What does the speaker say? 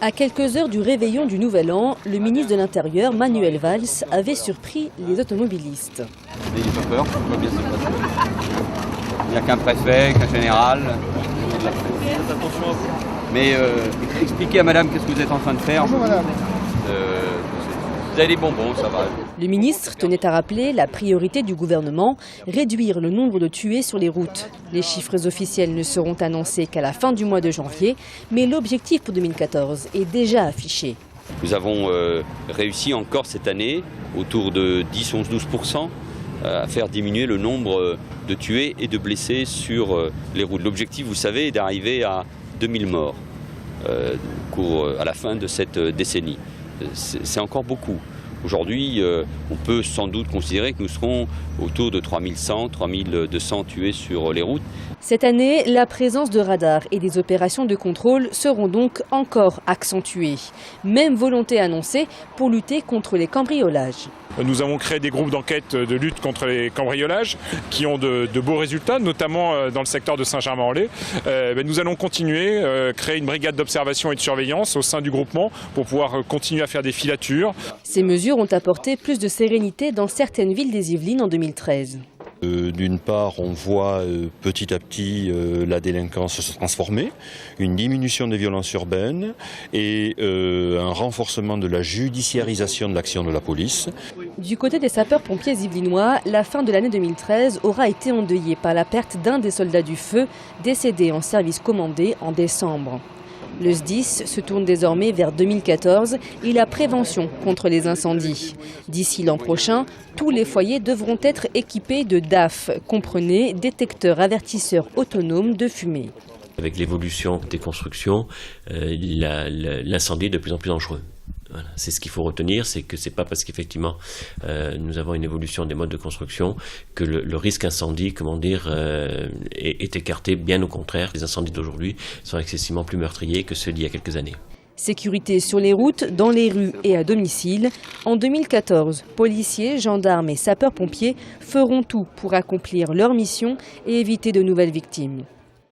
À quelques heures du réveillon du Nouvel An, le ministre de l'Intérieur, Manuel Valls, avait surpris les automobilistes. N'ayez pas peur, tout va bien se passer. Il n'y a qu'un préfet, qu'un général. Attention à vous. Mais expliquez à madame qu'est-ce que vous êtes en train de faire. Bonjour madame. Vous avez des bonbons, ça va. Le ministre tenait à rappeler la priorité du gouvernement, réduire le nombre de tués sur les routes. Les chiffres officiels ne seront annoncés qu'à la fin du mois de janvier, mais l'objectif pour 2014 est déjà affiché. Nous avons réussi encore cette année, autour de 10, 11, 12%, à faire diminuer le nombre de tués et de blessés sur les routes. L'objectif, vous savez, est d'arriver à 2000 morts à la fin de cette décennie. C'est encore beaucoup. Aujourd'hui, on peut sans doute considérer que nous serons autour de 3100, 3200 tués sur les routes. Cette année, la présence de radars et des opérations de contrôle seront donc encore accentuées. Même volonté annoncée pour lutter contre les cambriolages. Nous avons créé des groupes d'enquête de lutte contre les cambriolages qui ont de beaux résultats, notamment dans le secteur de Saint-Germain-en-Laye. Nous allons continuer, créer une brigade d'observation et de surveillance au sein du groupement pour pouvoir continuer à faire des filatures. Ces mesures ont apporté plus de sérénité dans certaines villes des Yvelines en 2013. D'une part, on voit petit à petit la délinquance se transformer, une diminution des violences urbaines et un renforcement de la judiciarisation de l'action de la police. Du côté des sapeurs-pompiers yvelinois, la fin de l'année 2013 aura été endeuillée par la perte d'un des soldats du feu décédé en service commandé en décembre. Le SDIS se tourne désormais vers 2014 et la prévention contre les incendies. D'ici l'an prochain, tous les foyers devront être équipés de DAF, comprenez détecteurs avertisseurs autonomes de fumée. Avec l'évolution des constructions, l'incendie est de plus en plus dangereux. Voilà. C'est ce qu'il faut retenir, c'est que c'est pas parce qu'effectivement nous avons une évolution des modes de construction que le risque incendie, est écarté. Bien au contraire, les incendies d'aujourd'hui sont excessivement plus meurtriers que ceux d'il y a quelques années. Sécurité sur les routes, dans les rues et à domicile. En 2014, policiers, gendarmes et sapeurs-pompiers feront tout pour accomplir leur mission et éviter de nouvelles victimes.